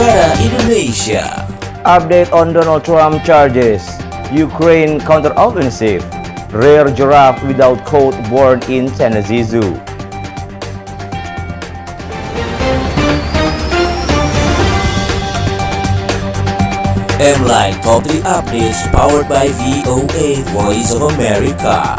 Negara Indonesia. Update on Donald Trump charges. Ukraine counteroffensive. Rare giraffe without coat born in Tennessee Zoo. MLINE Top 3 Updates powered by VOA Voice of America.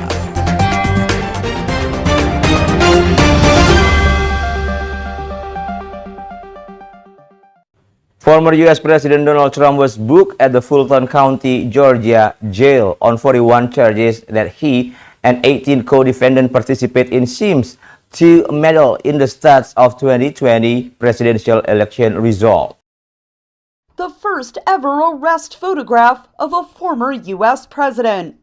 Former U.S. President Donald Trump was booked at the Fulton County, Georgia jail on 41 charges that he and 18 co-defendants participate in schemes to meddle in the stats of 2020 presidential election result. The first ever arrest photograph of a former U.S. president.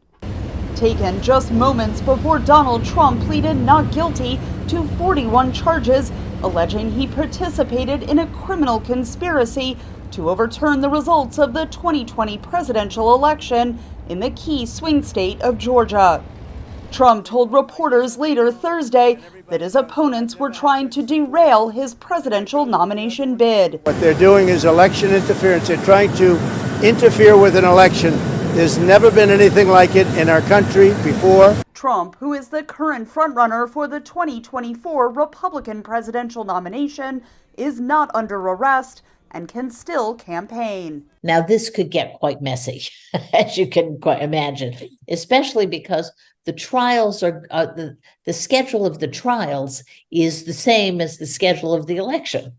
Taken just moments before Donald Trump pleaded not guilty to 41 charges alleging he participated in a criminal conspiracy to overturn the results of the 2020 presidential election in the key swing state of Georgia. Trump told reporters later Thursday that his opponents were trying to derail his presidential nomination bid. What they're doing is election interference. They're trying to interfere with an election. There's never been anything like it in our country before. Trump, who is the current frontrunner for the 2024 Republican presidential nomination, is not under arrest and can still campaign. Now, this could get quite messy, as you can quite imagine, especially because the trials are the schedule of the trials is the same as the schedule of the election.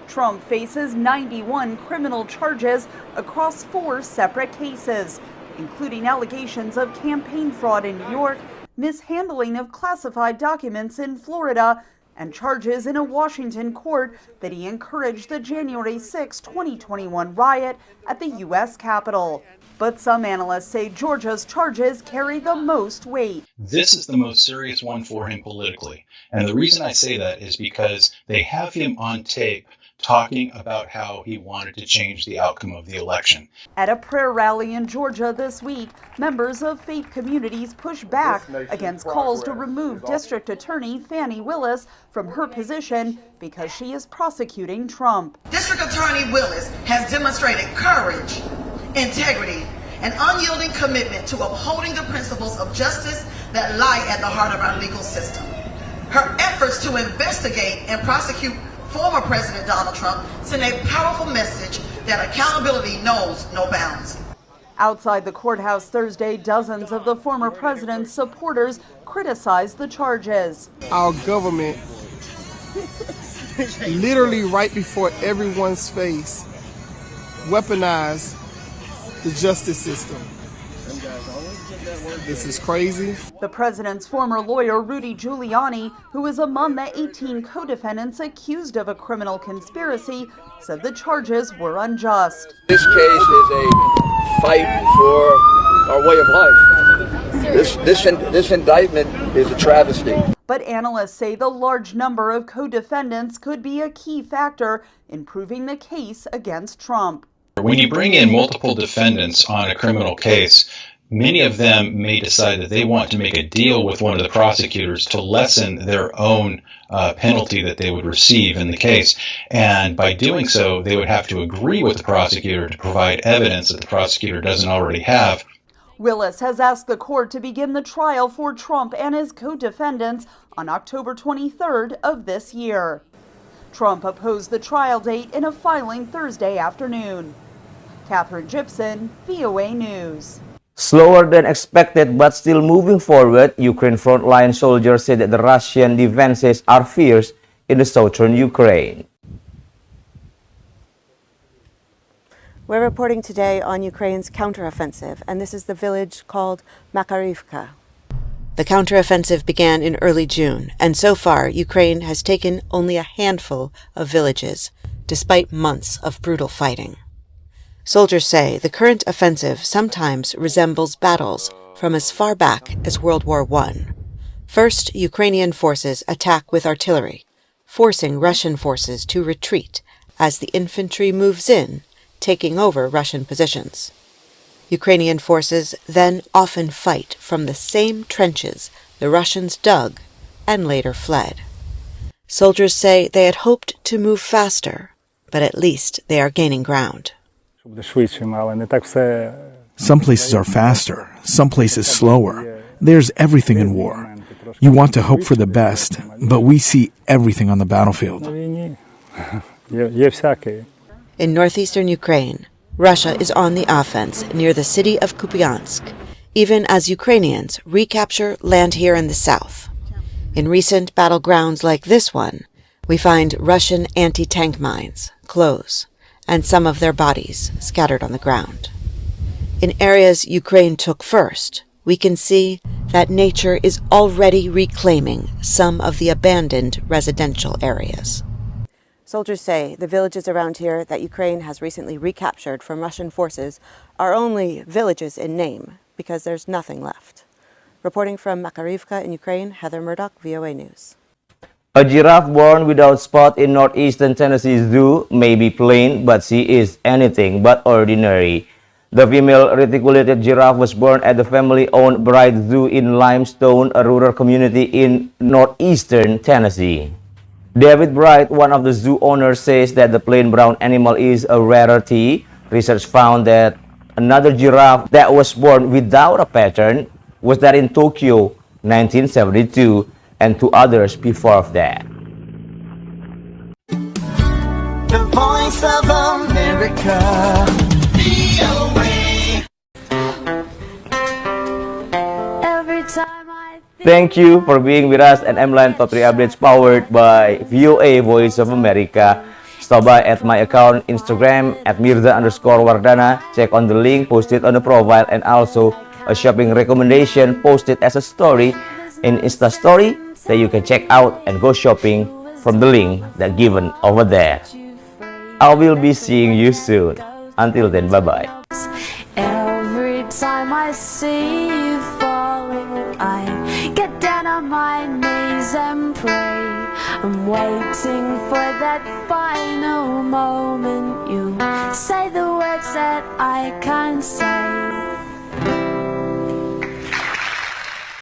Trump faces 91 criminal charges across 4 separate cases, including allegations of campaign fraud in New York, mishandling of classified documents in Florida, and charges in a Washington court that he encouraged the January 6, 2021 riot at the U.S. Capitol. But some analysts say Georgia's charges carry the most weight. This is the most serious one for him politically. And the reason I say that is because they have him on tape talking about how he wanted to change the outcome of the election. At a prayer rally in Georgia this week, members of faith communities pushed back against calls to remove District Attorney Fani Willis from her position because she is prosecuting Trump. District Attorney Willis has demonstrated courage, integrity, and unyielding commitment to upholding the principles of justice that lie at the heart of our legal system. Her efforts to investigate and prosecute former President Donald Trump send a powerful message that accountability knows no bounds. Outside the courthouse Thursday, dozens of the former president's supporters criticized the charges. Our government, literally right before everyone's face, weaponized the justice system. This is crazy. The president's former lawyer, Rudy Giuliani, who is among the 18 co-defendants accused of a criminal conspiracy, said the charges were unjust. This case is a fight for our way of life. This indictment is a travesty. But analysts say the large number of co-defendants could be a key factor in proving the case against Trump. When you bring in multiple defendants on a criminal case, many of them may decide that they want to make a deal with one of the prosecutors to lessen their own penalty that they would receive in the case. And by doing so, they would have to agree with the prosecutor to provide evidence that the prosecutor doesn't already have. Willis has asked the court to begin the trial for Trump and his co-defendants on October 23rd of this year. Trump opposed the trial date in a filing Thursday afternoon. Catherine Gibson, VOA News. Slower than expected but still moving forward, Ukraine frontline soldiers said that the Russian defenses are fierce in the southern Ukraine. We're reporting today on Ukraine's counteroffensive, and this is the village called Makarivka. The counteroffensive began in early June, and so far Ukraine has taken only a handful of villages, despite months of brutal fighting. Soldiers say the current offensive sometimes resembles battles from as far back as World War I. First, Ukrainian forces attack with artillery, forcing Russian forces to retreat as the infantry moves in, taking over Russian positions. Ukrainian forces then often fight from the same trenches the Russians dug and later fled. Soldiers say they had hoped to move faster, but at least they are gaining ground. Some places are faster, some places slower. There's everything in war. You want to hope for the best, but we see everything on the battlefield. In northeastern Ukraine, Russia is on the offense near the city of Kupiansk, even as Ukrainians recapture land here in the south. In recent battlegrounds like this one, we find Russian anti-tank mines, clothes, and some of their bodies scattered on the ground. In areas Ukraine took first, we can see that nature is already reclaiming some of the abandoned residential areas. Soldiers say the villages around here that Ukraine has recently recaptured from Russian forces are only villages in name because there's nothing left. Reporting from Makarivka in Ukraine, Heather Murdoch, VOA News. A giraffe born without spot in northeastern Tennessee Zoo may be plain, but she is anything but ordinary. The female reticulated giraffe was born at the family-owned Bright Zoo in Limestone, a rural community in northeastern Tennessee. David Bright, one of the zoo owners, says that the plain brown animal is a rarity. Research found that another giraffe that was born without a pattern was that in Tokyo, 1972, and two others before that. The Voice of America, VOA. Every time I Thank you for being with us and MLINE Top 3 Updates powered by VOA Voice of America. Stop by at my account Instagram at mirza_wardana. Check on the link posted on the profile and also a shopping recommendation posted as a story in Insta Story that you can check out and go shopping from the link that given over there. I will be seeing you soon. Until then, bye-bye. Every time I see you falling, I get down on my knees and pray. I'm waiting for that final moment. You say the words that I can't say.